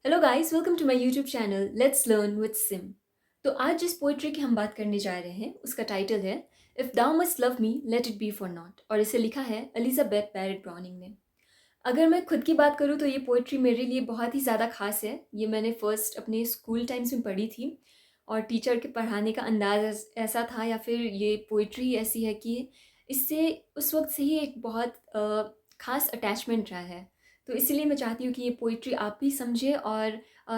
Hello guys, welcome to my YouTube channel let's learn with Sim. तो आज जिस poetry की हम बात करने जा रहे हैं उसका टाइटल है if thou must love me let it be for naught, और इसे लिखा है एलिजाबेथ बैरेट ब्राउनिंग ने। अगर मैं खुद की बात करूँ तो ये पोइट्री मेरे लिए बहुत ही ज़्यादा ख़ास है। ये मैंने फ़र्स्ट अपने स्कूल टाइम्स में पढ़ी थी और टीचर के पढ़ाने का अंदाज़ ऐसा था, या फिर ये पोइट्री ऐसी है कि इससे उस वक़्त से ही एक बहुत ख़ास अटैचमेंट रहा है। तो इसीलिए मैं चाहती हूँ कि ये पोइट्री आप भी समझें और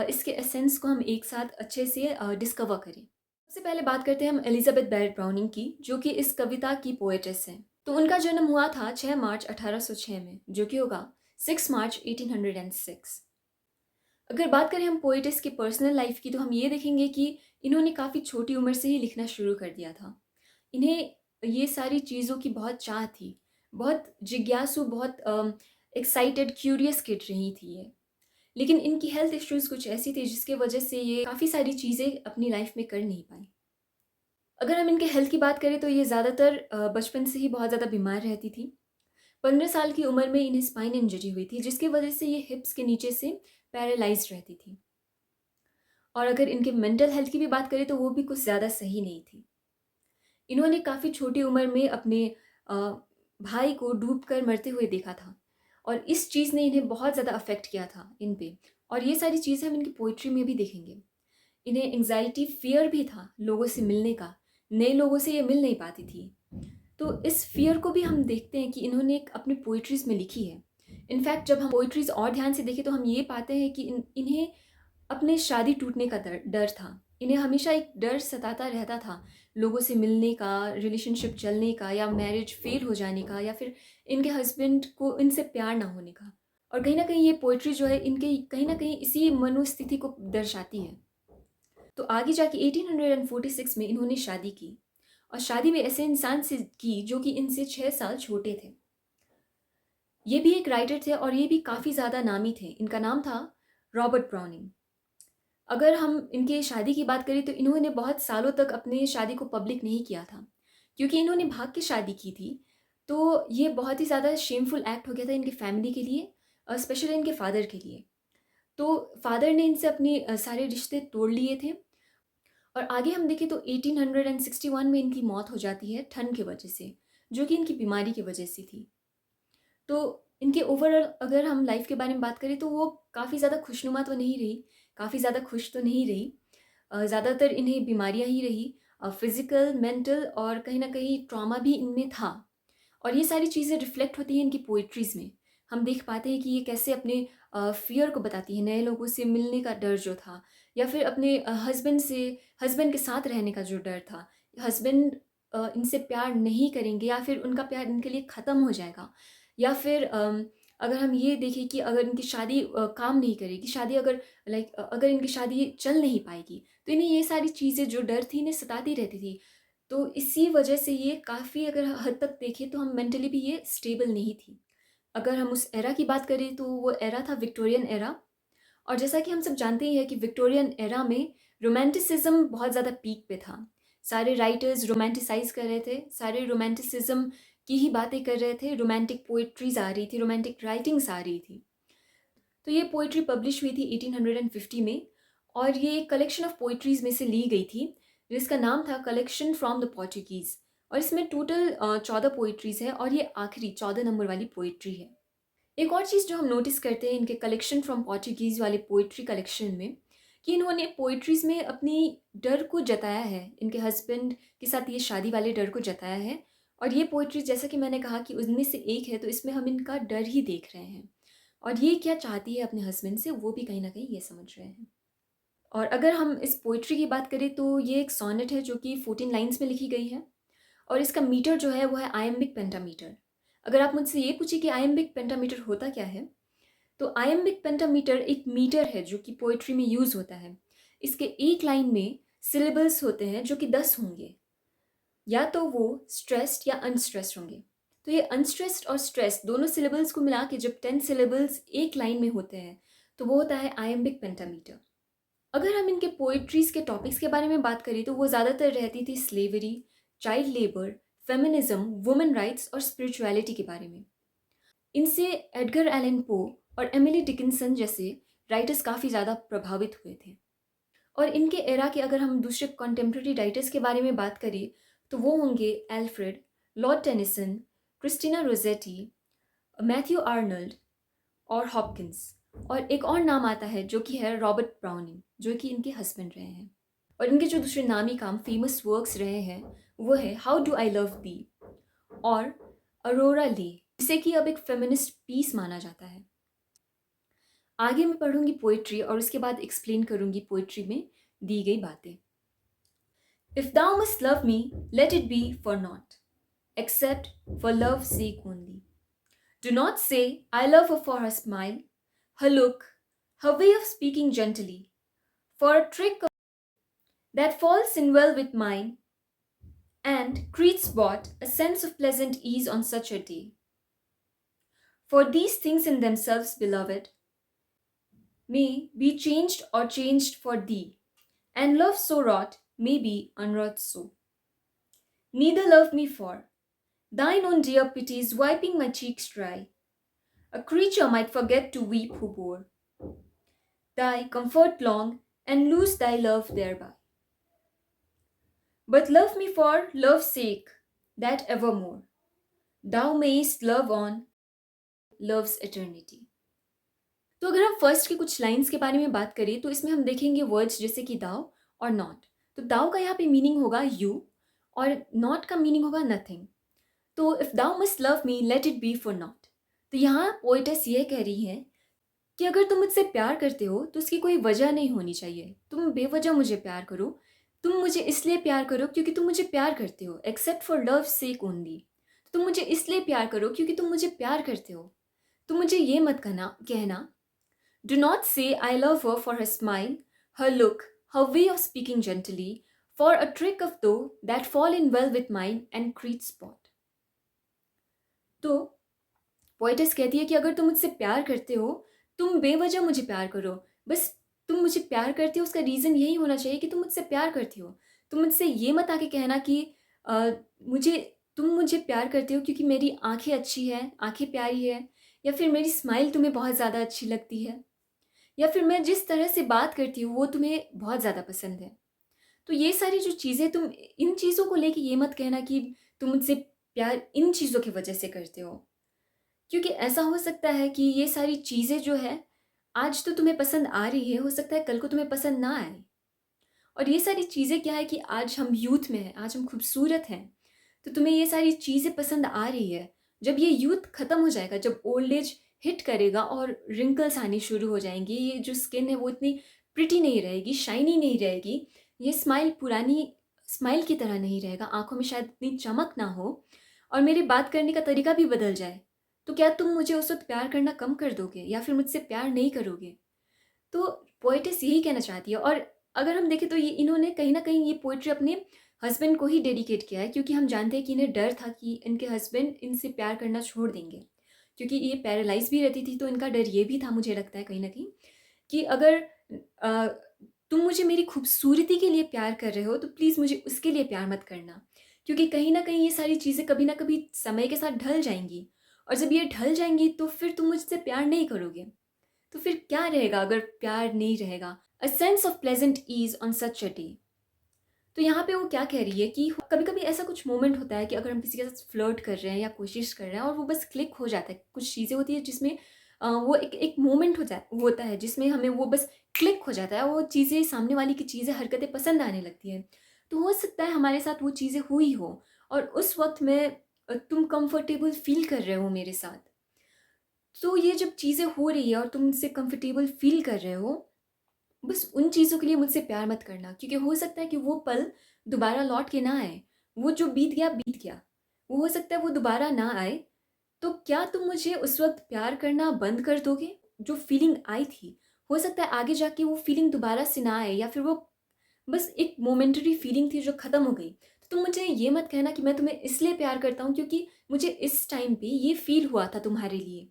इसके एसेंस को हम एक साथ अच्छे से डिस्कवर करें। सबसे पहले बात करते हैं हम एलिजाबेथ बैरेट ब्राउनिंग की, जो कि इस कविता की पोएटेस हैं। तो उनका जन्म हुआ था 6 मार्च 1806 में, जो कि होगा 6 मार्च 1806। अगर बात करें हम पोएटेस की पर्सनल लाइफ की, तो हम ये देखेंगे कि इन्होंने काफ़ी छोटी उम्र से ही लिखना शुरू कर दिया था। इन्हें ये सारी चीज़ों की बहुत चाह थी, बहुत जिज्ञासु, बहुत एक्साइटेड, क्यूरियस किड रही थी ये। लेकिन इनकी हेल्थ इश्यूज़ कुछ ऐसी थी जिसकी वजह से ये काफ़ी सारी चीज़ें अपनी लाइफ में कर नहीं पाईं। अगर हम इनके हेल्थ की बात करें तो ये ज़्यादातर बचपन से ही बहुत ज़्यादा बीमार रहती थी। 15 साल की उम्र में इन्हें स्पाइन इंजरी हुई थी, जिसकी वजह से ये हिप्स के नीचे से पैरालाइज़्ड रहती थी। और अगर इनके मेंटल हेल्थ की भी बात करें तो वो भी कुछ ज़्यादा सही नहीं थी। इन्होंने काफ़ी छोटी उम्र में अपने अ, भाई को डूबकर मरते हुए देखा था, और इस चीज़ ने इन्हें बहुत ज़्यादा अफ़ेक्ट किया था इन पे, और ये सारी चीज़ें हम इनकी पोएट्री में भी देखेंगे। इन्हें एंग्ज़ायटी, फ़ियर भी था लोगों से मिलने का, नए लोगों से ये मिल नहीं पाती थी। तो इस फ़ियर को भी हम देखते हैं कि इन्होंने एक अपनी पोएट्रीज़ में लिखी है। इनफैक्ट जब हम पोएट्रीज़ और ध्यान से देखें तो हम ये पाते हैं कि इन्हें अपने शादी टूटने का डर डर था। इन्हें हमेशा एक डर सताता रहता था, लोगों से मिलने का, रिलेशनशिप चलने का, या मैरिज फ़ेल हो जाने का, या फिर इनके हस्बैंड को इनसे प्यार ना होने का। और कहीं न कहीं ये पोएट्री जो है इनके कहीं न कहीं इसी मनोस्थिति को दर्शाती है। तो आगे जाके 1846 में इन्होंने शादी की, और शादी भी ऐसे इंसान से की जो कि इनसे 6 साल छोटे थे। ये भी एक राइटर थे और ये भी काफ़ी ज़्यादा नामी थे। इनका नाम था रॉबर्ट ब्राउनिंग। अगर हम इनके शादी की बात करें तो इन्होंने बहुत सालों तक अपने शादी को पब्लिक नहीं किया था, क्योंकि इन्होंने भाग के शादी की थी। तो ये बहुत ही ज़्यादा शेमफुल एक्ट हो गया था इनकी फैमिली के लिए, स्पेशली इनके फादर के लिए। तो फादर ने इनसे अपने सारे रिश्ते तोड़ लिए थे। और आगे हम देखें तो 1861 में इनकी मौत हो जाती है ठंड की वजह से, जो कि इनकी बीमारी की वजह से थी। तो इनके ओवरऑल अगर हम लाइफ के बारे में बात करें तो वो काफ़ी ज़्यादा खुशनुमा तो नहीं रही, काफ़ी ज़्यादा खुश तो नहीं रही। ज़्यादातर इन्हें बीमारियाँ ही रही, फिज़िकल, मेंटल, और कहीं न कहीं ट्रॉमा भी इनमें था। और ये सारी चीज़ें रिफ्लेक्ट होती हैं इनकी पोएट्रीज़ में। हम देख पाते हैं कि ये कैसे अपने फ़ियर को बताती है, नए लोगों से मिलने का डर जो था, या फिर अपने हस्बैंड के साथ रहने का जो डर था। हस्बैंड इनसे प्यार नहीं करेंगे, या फिर उनका प्यार इनके लिए ख़त्म हो जाएगा, या फिर अगर हम ये देखें कि अगर इनकी शादी काम नहीं करेगी, शादी अगर अगर इनकी शादी चल नहीं पाएगी, तो इन्हें ये सारी चीज़ें जो डर थी इन्हें सताती रहती थी। तो इसी वजह से ये काफ़ी, अगर हद तक देखें तो हम मेंटली भी ये स्टेबल नहीं थी। अगर हम उस एरा की बात करें तो वो एरा था विक्टोरियन एरा। और जैसा कि हम सब जानते ही हैं कि विक्टोरियन एरा में रोमांटिसिज्म बहुत ज़्यादा पीक पे था। सारे राइटर्स रोमांटिसाइज़ कर रहे थे, सारे रोमांटिसिज्म की ही बातें कर रहे थे, रोमांटिक पोएट्रीज़ आ रही थी, रोमांटिक राइटिंग्स आ रही थी। तो ये पोएट्री पब्लिश हुई थी 1850 में, और ये एक कलेक्शन ऑफ पोएट्रीज़ में से ली गई थी, जिसका नाम था कलेक्शन फ्रॉम द पोर्चुगीज़। और इसमें टोटल 14 पोएट्रीज़ है, और ये आखिरी 14 नंबर वाली पोएट्री है। एक और चीज़ जो हम नोटिस करते हैं इनके कलेक्शन फ्रॉम पोर्चुगीज़ वाले पोएट्री कलेक्शन में, कि इन्होंने पोएट्रीज़ में अपनी डर को जताया है, इनके हस्बैंड के साथ ये शादी वाले डर को जताया है। और ये पोएट्री, जैसा कि मैंने कहा कि उनमें से एक है, तो इसमें हम इनका डर ही देख रहे हैं, और ये क्या चाहती है अपने हस्बैंड से वो भी कहीं न कहीं ये समझ रहे हैं। और अगर हम इस पोएट्री की बात करें तो ये एक सोनेट है जो कि 14 लाइन्स में लिखी गई है, और इसका मीटर जो है वो है आयम्बिक पेंटामीटर। अगर आप मुझसे ये पूछिए कि आयम्बिक पेंटामीटर होता क्या है? तो आयम्बिक पेंटामीटर एक मीटर है जो कि पोएट्री में यूज़ होता है। इसके एक लाइन में सिलेबल्स होते हैं जो कि 10 होंगे, या तो वो स्ट्रेस्ड या अनस्ट्रेस्ड होंगे। तो ये अनस्ट्रेस्ड और स्ट्रेस्ड दोनों सिलेबल्स को मिला के जब 10 सिलेबल्स एक लाइन में होते हैं, तो वो होता है आयम्बिक पेंटामीटर। अगर हम इनके पोएट्रीज़ के टॉपिक्स के बारे में बात करें तो वो ज़्यादातर रहती थी slavery, child labour, feminism, women rights और स्पिरिचुअलिटी के बारे में। इनसे एडगर एलन पो और एमिली डिकिंसन जैसे राइटर्स काफ़ी ज़्यादा प्रभावित हुए थे। और इनके एरा के अगर हम दूसरे कॉन्टेम्प्रेरी राइटर्स के बारे में बात करें तो वो होंगे Alfred, Lord Tennyson, Christina Rossetti, Matthew Arnold और हॉपकिंस। और एक और नाम आता है जो कि है रॉबर्ट ब्राउनिंग, जो कि इनके हस्बैंड रहे हैं। और इनके जो दूसरे नामी काम फेमस वर्क्स रहे हैं वो है how do I love the और अरोरा ली, जिसे कि अब एक फेमिनिस्ट पीस माना जाता है। आगे मैं पढ़ूंगी पोइट्री और उसके बाद एक्सप्लेन करूंगी पोइट्री में दी गई बातें। If thou must love me, let it be for naught, except for love's sake only. Do not say, I love her for her smile, her look, her way of speaking gently, for a trick that falls in well with mine, and creates what a sense of pleasant ease on such a day. For these things in themselves, beloved, may be changed or changed for thee, and love so wrought may be unwrought so. Neither love me for thine own dear pities wiping my cheeks dry. A creature might forget to weep who bore thy comfort long and lose thy love thereby. But love me for love's sake, that evermore thou mayest love on love's eternity. तो अगर हम first के कुछ lines के बारे में बात करें तो इसमें हम देखेंगे वर्ड्स जैसे कि दाव और नॉट। तो दाव का यहाँ पे मीनिंग होगा यू और नॉट का मीनिंग होगा नथिंग। तो if thou must love me let it be for naught. तो यहाँ पोइटेस ये कह रही है कि अगर तुम मुझसे प्यार करते हो तो उसकी कोई वजह नहीं होनी चाहिए। तुम बेवजह मुझे प्यार करो, तुम मुझे इसलिए प्यार करो क्योंकि तुम मुझे प्यार करते हो, except for love sake only. तुम मुझे इसलिए प्यार करो क्योंकि तुम मुझे प्यार करते हो। तुम मुझे ये मत कहना do not say I love her for her smile, her look, her way of speaking gently, for a trick of thought that fall in well with mind and create spot. तो पोइटेस कहती है कि अगर तुम मुझसे प्यार करते हो, तुम बेवजह मुझे प्यार करो। बस तुम मुझे प्यार करते हो उसका रीज़न यही होना चाहिए कि तुम मुझसे प्यार करती हो। तुम मुझसे ये मत आके कहना कि मुझे तुम मुझे प्यार करते हो क्योंकि मेरी आँखें अच्छी हैं, आँखें प्यारी है, या फिर मेरी स्माइल तुम्हें बहुत ज़्यादा अच्छी लगती है, या फिर मैं जिस तरह से बात करती हूँ वो तुम्हें बहुत ज़्यादा पसंद है। तो ये सारी जो चीज़ें, तुम इन चीज़ों को लेके ये मत कहना कि तुम मुझसे प्यार इन चीज़ों की वजह से करते हो, क्योंकि ऐसा हो सकता है कि ये सारी चीज़ें जो है आज तो तुम्हें पसंद आ रही है, हो सकता है कल को तुम्हें पसंद ना आए। और ये सारी चीज़ें क्या है कि आज हम यूथ में हैं, आज हम खूबसूरत हैं, तो तुम्हें ये सारी चीज़ें पसंद आ रही है। जब ये यूथ ख़त्म हो जाएगा, जब ओल्ड एज हिट करेगा और रिंकल्स आनी शुरू हो जाएंगी, ये जो स्किन है वो इतनी प्रिटी नहीं रहेगी, शाइनी नहीं रहेगी, ये स्माइल पुरानी स्माइल की तरह नहीं रहेगा, आंखों में शायद इतनी चमक ना हो, और मेरे बात करने का तरीका भी बदल जाए, तो क्या तुम मुझे उस वक्त प्यार करना कम कर दोगे या फिर मुझसे प्यार नहीं करोगे? तो पोइटेस यही कहना चाहती है। और अगर हम देखें तो ये इन्होंने कहीं ना कहीं ये पोइट्री अपने हस्बैंड को ही डेडिकेट किया है, क्योंकि हम जानते हैं कि इन्हें डर था कि इनके हस्बैंड इनसे प्यार करना छोड़ देंगे, क्योंकि ये पैरालाइज भी रहती थी। तो इनका डर ये भी था, मुझे लगता है कहीं ना कहीं, कि अगर अ, तुम मुझे मेरी खूबसूरती के लिए प्यार कर रहे हो तो प्लीज़ मुझे उसके लिए प्यार मत करना, क्योंकि कहीं ना कहीं ये सारी चीज़ें कभी ना कभी समय के साथ ढल जाएंगी, और जब ये ढल जाएंगी तो फिर तुम मुझसे प्यार नहीं करोगे। तो फिर क्या रहेगा अगर प्यार नहीं रहेगा? A sense of pleasant ease on such a day. तो यहाँ पे वो क्या कह रही है कि कभी कभी ऐसा कुछ मोमेंट होता है कि अगर हम किसी के साथ फ्लर्ट कर रहे हैं या कोशिश कर रहे हैं और वो बस क्लिक हो जाता है, कुछ चीज़ें होती है जिसमें वो एक मोमेंट होता है जिसमें हमें वो बस क्लिक हो जाता है, वो चीज़ें, सामने वाली की चीज़ें, हरकतें पसंद आने लगती हैं। तो हो सकता है हमारे साथ वो चीज़ें हुई हो और उस वक्त में तुम कंफर्टेबल फील कर रहे हो मेरे साथ। तो ये जब चीज़ें हो रही है और तुम मुझसे कंफर्टेबल फील कर रहे हो, बस उन चीज़ों के लिए मुझसे प्यार मत करना, क्योंकि हो सकता है कि वो पल दोबारा लौट के ना आए। वो जो बीत गया, वो हो सकता है वो दोबारा ना आए। तो क्या तुम मुझे उस वक़्त प्यार करना बंद कर दोगे? जो फीलिंग आई थी, हो सकता है आगे जाके वो फीलिंग दोबारा से ना आए, या फिर वो बस एक मोमेंटरी फीलिंग थी जो ख़त्म हो गई। तो तुम मुझे ये मत कहना कि मैं तुम्हें इसलिए प्यार करता हूँ क्योंकि मुझे इस टाइम पे ये फ़ील हुआ था तुम्हारे लिए।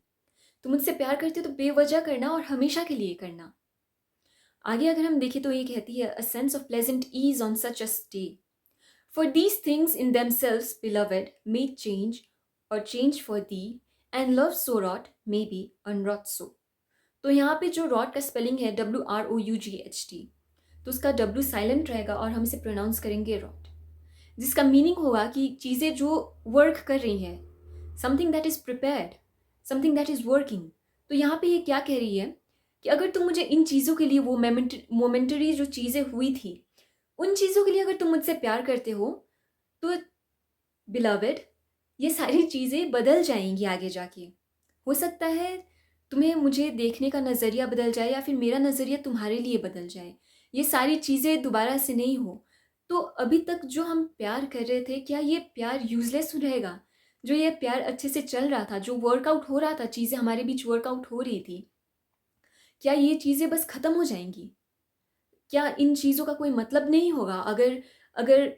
तुम मुझसे प्यार करते हो तो बेवजह करना और हमेशा के लिए करना। आगे अगर हम देखें तो ये कहती है, a sense of pleasant ease on such a stay, for these things in themselves beloved may change or change for thee, and love so wrought may be unwrought so. तो यहाँ पे जो रॉट का स्पेलिंग है WROUGHT, तो उसका W silent रहेगा और हम इसे प्रोनाउंस करेंगे रॉट, जिसका मीनिंग होगा कि चीज़ें जो वर्क कर रही हैं, something that is prepared, something that is working. तो यहाँ पे ये क्या कह रही है कि अगर तुम मुझे इन चीज़ों के लिए, वो मोमेंटरी जो चीज़ें हुई थी, उन चीज़ों के लिए अगर तुम मुझसे प्यार करते हो, तो बिलवेड, ये सारी चीज़ें बदल जाएंगी आगे जाके। हो सकता है तुम्हें मुझे देखने का नज़रिया बदल जाए या फिर मेरा नज़रिया तुम्हारे लिए बदल जाए, ये सारी चीज़ें दोबारा से नहीं हो। तो अभी तक जो हम प्यार कर रहे थे, क्या ये प्यार यूज़लेस रहेगा? जो ये प्यार अच्छे से चल रहा था, जो वर्कआउट हो रहा था, चीज़ें हमारे बीच वर्कआउट हो रही थी, क्या ये चीज़ें बस ख़त्म हो जाएंगी? क्या इन चीज़ों का कोई मतलब नहीं होगा अगर अगर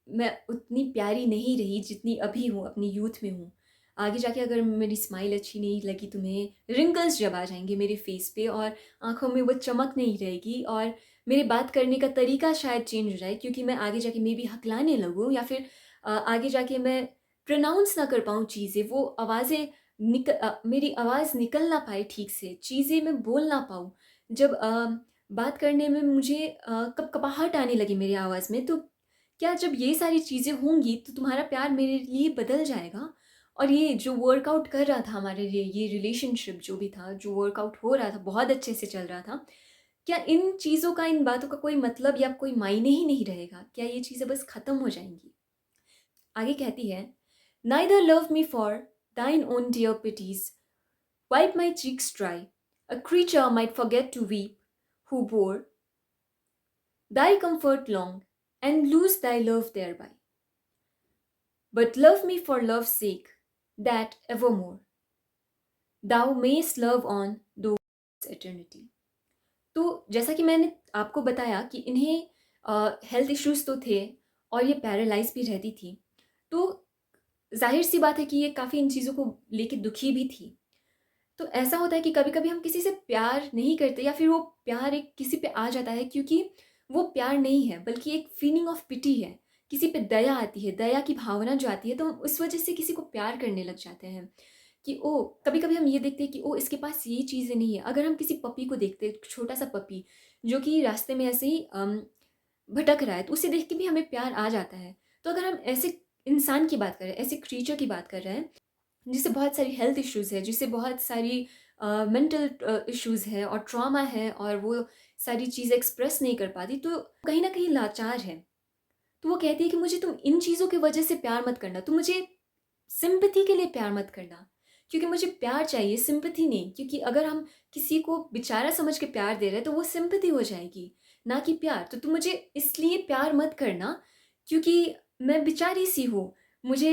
मैं उतनी प्यारी नहीं रही जितनी अभी हूँ, अपनी यूथ में हूँ? आगे जाके अगर मेरी स्माइल अच्छी नहीं लगी तुम्हें, रिंकल्स जब आ जाएँगे मेरे फेस पे और आँखों में वो चमक नहीं रहेगी और मेरे बात करने का तरीका शायद चेंज हो जाए, क्योंकि मैं आगे जाके मेबी हकलाने लगूँ या फिर आगे जाके मैं प्रोनाउंस ना कर पाऊँ चीज़ें, वो आवाज़ें मेरी आवाज़ निकल ना पाए ठीक से, चीज़ें मैं बोल ना पाऊँ। जब बात करने में मुझे कपकपाहट आने लगी मेरी आवाज़ में, तो क्या जब ये सारी चीज़ें होंगी तो तुम्हारा प्यार मेरे लिए बदल जाएगा? और ये जो वर्कआउट कर रहा था हमारे लिए, ये रिलेशनशिप जो भी था, जो वर्कआउट हो रहा था, बहुत अच्छे से चल रहा था, क्या इन चीज़ों का, इन बातों का कोई मतलब या कोई मायने ही नहीं रहेगा? क्या ये चीज़ें बस ख़त्म हो जाएँगी? आगे कहती है, "Neither love me for thine own dear pities, wipe my cheeks dry, a creature might forget to weep, who bore thy comfort long, and lose thy love thereby. But love me for love's sake, that evermore thou mayst love on through eternity." तो जैसा कि मैंने आपको बताया कि इन्हें health issues तो थे और ये पैरालाइज़ भी रहती थी। तो ज़ाहिर-सी बात है कि ये काफ़ी इन चीज़ों को लेके दुखी भी थी। तो ऐसा होता है कि कभी-कभी हम किसी से प्यार नहीं करते या फिर वो प्यार एक किसी पे आ जाता है, क्योंकि वो प्यार नहीं है बल्कि एक फीलिंग ऑफ पिटी है। किसी पे दया आती है, दया की भावना जो आती है, तो हम उस वज़ह से किसी को प्यार करने लग जाते हैं कि ओह! कभी-कभी हम ये देखते हैं कि ओह! इसके पास ये चीज़ें नहीं है। अगर हम किसी पपी को देखते हैं, छोटा-सा पपी जो कि रास्ते में ऐसे ही भटक रहा है, तो उसे देख के भी हमें प्यार आ जाता है। तो अगर हम ऐसे इंसान की बात कर रहे हैं, ऐसे क्रीचर की बात कर रहे हैं जिसे बहुत सारी हेल्थ इश्यूज़ है, जिसे बहुत सारी मेंटल इश्यूज़ है और ट्रॉमा है और वो सारी चीज़ें एक्सप्रेस नहीं कर पाती, तो कहीं न कहीं लाचार है। तो वो कहती है कि मुझे तुम इन चीज़ों की वजह से प्यार मत करना, तुम मुझे सिम्पैथी के लिए प्यार मत करना, क्योंकि मुझे प्यार चाहिए, सिम्पैथी नहीं। क्योंकि अगर हम किसी को बेचारा समझ के प्यार दे रहे हैं, तो वो सिम्पैथी हो जाएगी, ना कि प्यार। तो तुम मुझे इसलिए प्यार मत करना क्योंकि मैं बेचारी-सी हूँ, मुझे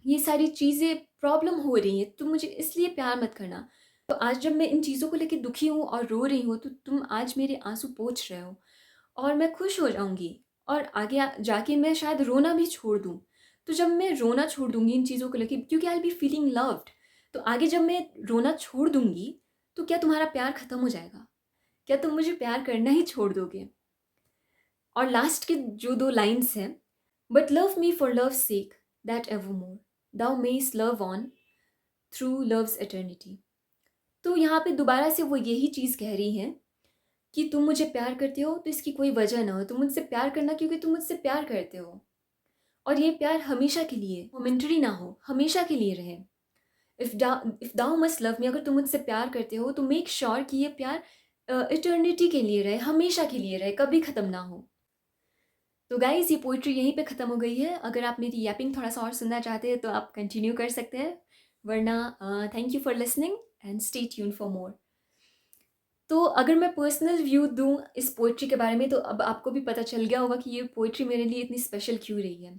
ये सारी चीज़ें प्रॉब्लम हो रही हैं, तुम मुझे इसलिए प्यार मत करना। तो आज जब मैं इन चीज़ों को लेके दुखी हूँ और रो रही हूँ, तो तुम आज मेरे आँसू पोंछ रहे हो और मैं खुश हो जाऊँगी और आगे जाके मैं शायद रोना भी छोड़ दूँ। तो जब मैं रोना छोड़ दूँगी इन चीज़ों को लेके, क्योंकि I will be feeling loved, तो आगे जब मैं रोना छोड़ दूँगी, तो क्या तुम्हारा प्यार खत्म हो जाएगा? क्या तुम मुझे प्यार करना ही छोड़ दोगे? और लास्ट के जो 2 लाइन्स हैं, "but love me for love's sake, that evermore thou mayst love on through love's eternity." तो यहाँ पे दोबारा से वो यही चीज़ कह रही हैं कि तुम मुझे प्यार करते हो तो इसकी कोई वजह ना हो, तुम मुझसे प्यार करना क्योंकि तुम मुझसे प्यार करते हो, और ये प्यार हमेशा के लिए, मोमेंटरी ना हो, हमेशा के लिए रहे। If thou must love me, अगर तुम मुझसे प्यार करते हो तो मेक श्योर कि ये प्यार इटर्निटी के लिए रहे, हमेशा के लिए रहे, कभी ख़त्म ना हो। तो गाइज़, ये पोएट्री यहीं पे ख़त्म हो गई है। अगर आप मेरी यैपिंग थोड़ा-सा और सुनना चाहते हैं तो आप कंटिन्यू कर सकते हैं, वरना thank you for listening and stay tuned for more. तो अगर मैं पर्सनल व्यू दूँ इस पोएट्री के बारे में, तो अब आपको भी पता चल गया होगा कि ये पोएट्री मेरे लिए इतनी स्पेशल क्यों रही है।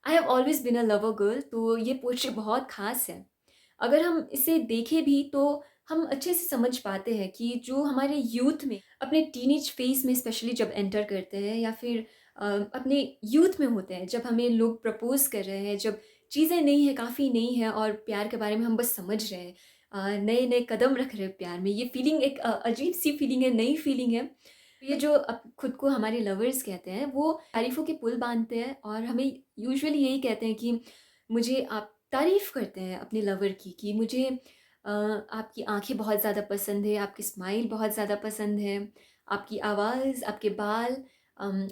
I have always been a lover girl, तो ये पोएट्री बहुत ख़ास है। अगर हम इसे देखें भी तो हम अच्छे से समझ पाते हैं कि जो हमारे यूथ में, अपने टीनेज फेज़ में स्पेशली जब एंटर करते हैं या फिर अपने यूथ में होते हैं, जब हमें लोग प्रपोज़ कर रहे हैं, जब चीज़ें नई हैं, काफ़ी नई हैं और प्यार के बारे में हम बस समझ रहे हैं, नए-नए कदम रख रहे हैं प्यार में। ये फीलिंग एक अजीब-सी फीलिंग है, नई फीलिंग है। ये जो खुद को हमारे लवर्स कहते हैं, वो तारीफ़ों के पुल बाँधते हैं और हमें यूजुअली यही कहते हैं कि मुझे आप तारीफ़ करते हैं अपने लवर की, कि मुझे आपकी आँखें बहुत ज़्यादा पसंद है, आपकी स्माइल बहुत ज़्यादा पसंद है, आपकी आवाज़, आपके बाल,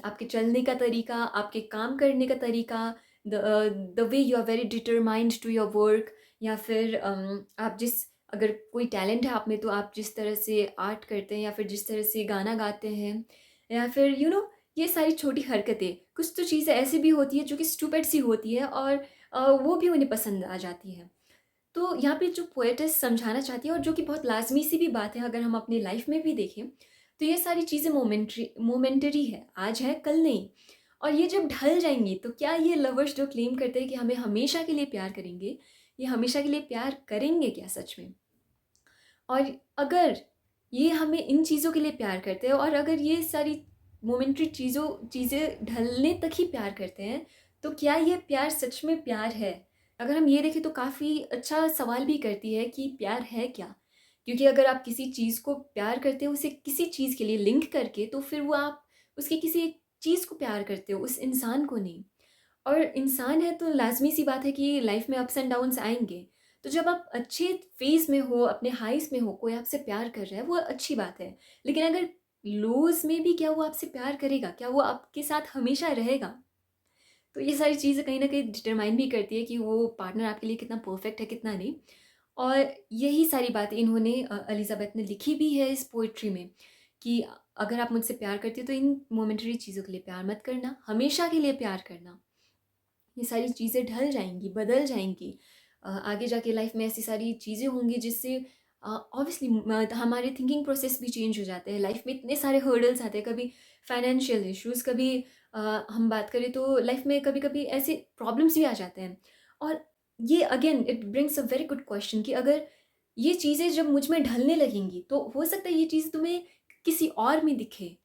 आपके चलने का तरीका, आपके काम करने का तरीका, the way you are very determined to your work, या फिर आप जिस अगर कोई टैलेंट है आप में तो आप जिस तरह से आर्ट करते हैं या फिर जिस तरह से गाना गाते हैं, या फिर ये सारी छोटी हरकतें, कुछ तो चीज़ें ऐसी भी होती है जो कि स्टूपिड सी होती है और वो भी उन्हें पसंद आ जाती है। तो यहाँ पे जो पोएटेस समझाना चाहती है और जो कि बहुत लाज़मी सी भी बात है अगर हम अपनी लाइफ में भी देखें, तो ये सारी चीज़ें मोमेंटरी है, आज है कल नहीं। और ये जब ढल जाएँगी तो क्या ये लवर्स जो क्लेम करते हैं कि हमें हमेशा के लिए प्यार करेंगे, ये हमेशा के लिए प्यार करेंगे क्या सच में? और अगर ये हमें इन चीज़ों के लिए प्यार करते हैं और अगर ये सारी मोमेंटरी चीज़ें ढलने तक ही प्यार करते हैं, तो क्या ये प्यार सच में प्यार है? अगर हम ये देखें तो काफ़ी अच्छा सवाल भी करती है कि प्यार है क्या? क्योंकि अगर आप किसी चीज़ को प्यार करते हो, उसे किसी चीज़ के लिए लिंक करके, तो फिर वो आप उसकी किसी एक चीज़ को प्यार करते हो, उस इंसान को नहीं। और इंसान है तो लाज़मी सी बात है कि लाइफ में अप्स एंड डाउन्स आएँगे। तो जब आप अच्छे फ़ेज़ में हो, अपने हाइज़ में हो, कोई आपसे प्यार कर रहा है, वो अच्छी बात है। लेकिन अगर लोज़ में भी क्या वो आपसे प्यार करेगा? क्या वो आपके साथ हमेशा रहेगा? तो ये सारी चीज़ें कहीं न कहीं डिटरमाइन भी करती है कि वो पार्टनर आपके लिए कितना परफ़ेक्ट है, कितना नहीं। और यही सारी बातें इन्होंने एलिज़ाबेथ ने लिखी भी है इस पोएट्री में कि अगर आप मुझसे प्यार करते हो तो इन मोमेंटरी चीज़ों के लिए प्यार मत करना, हमेशा के लिए प्यार करना। ये सारी चीज़ें ढल जाएँगी, बदल जाएँगी। आगे जाके लाइफ में ऐसी सारी चीज़ें होंगी जिससे ऑब्वियसली हमारे थिंकिंग प्रोसेस भी चेंज हो जाते हैं। लाइफ में इतने सारे हर्डल्स आते हैं, कभी फाइनेंशियल इश्यूज़, कभी हम बात करें तो लाइफ में कभी-कभी ऐसे प्रॉब्लम्स भी आ जाते हैं। और ये again it brings a very good question कि अगर ये चीज़ें जब मुझ में ढलने लगेंगी, तो हो सकता है ये चीज़ तुम्हें किसी और में दिखे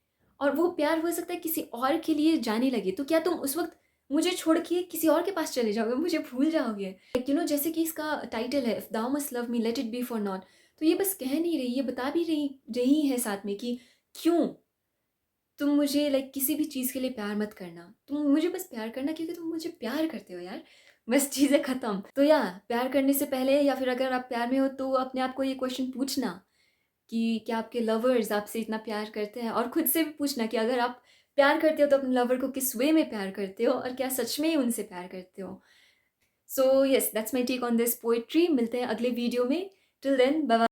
और वो प्यार हो सकता है किसी और के लिए जाने लगे। तो क्या तुम उस वक़्त मुझे छोड़ के किसी और के पास चले जाओगे, मुझे भूल जाओगे? जैसे कि इसका टाइटल है if thou must love me let it be for naught. तो ये बस कह नहीं रही, ये बता भी रही रही है साथ में कि क्यों तुम मुझे किसी भी चीज़ के लिए प्यार मत करना। तुम मुझे बस प्यार करना क्योंकि तुम मुझे प्यार करते हो यार। बस चीज़ें ख़त्म। तो प्यार करने से पहले या फिर अगर आप प्यार में हो तो अपने आप को ये क्वेश्चन पूछना कि क्या आपके लवर्स आपसे इतना प्यार करते हैं? और खुद से भी पूछना कि अगर आप प्यार करते हो तो अपने लवर को किस वे में प्यार करते हो और क्या सच में ही उनसे प्यार करते हो? So yes, that's my take on this poetry. मिलते हैं अगले वीडियो में। Till then bye bye.